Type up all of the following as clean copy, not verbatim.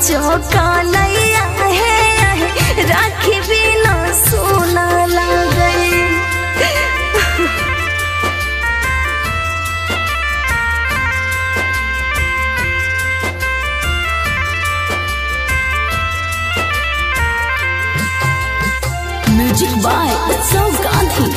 पाँचों कालैया है राखी बिना सोना लागे। म्यूजिक बाय उत्सव गांधी।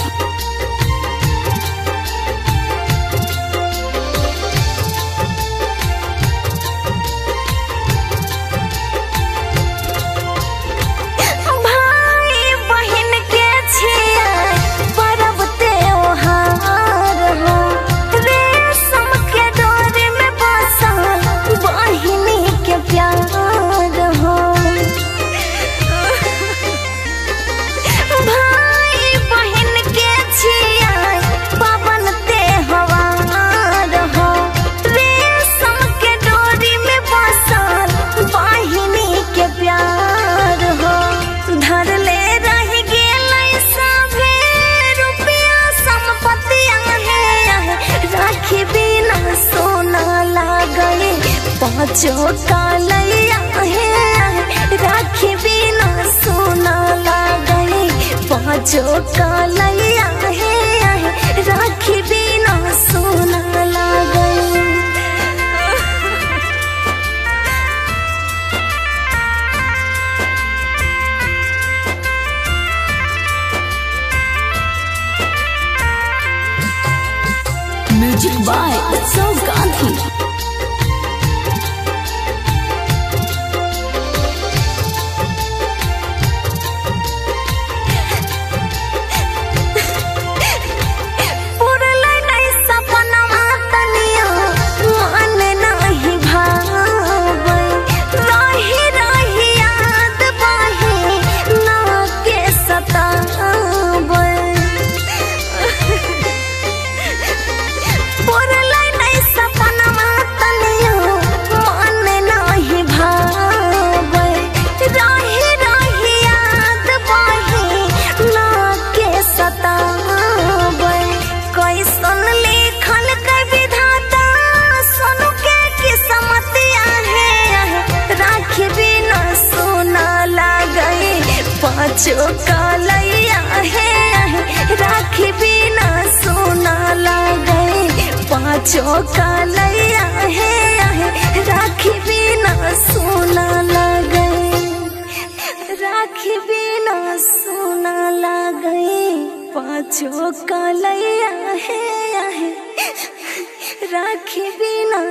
पाँचों कालैया है राखी बिना सोना लागे। पाँचों कालैया है राखी बिना सोना लागे। म्यूजिक बाय उत्सव गांधी। पाँचों कालैया है राखी बिना सोना लागे। पाँचों कालैया है राखी बिना सोना लागे। राखी बिना सोना लागे। पाँचों कालैया है राखी बिना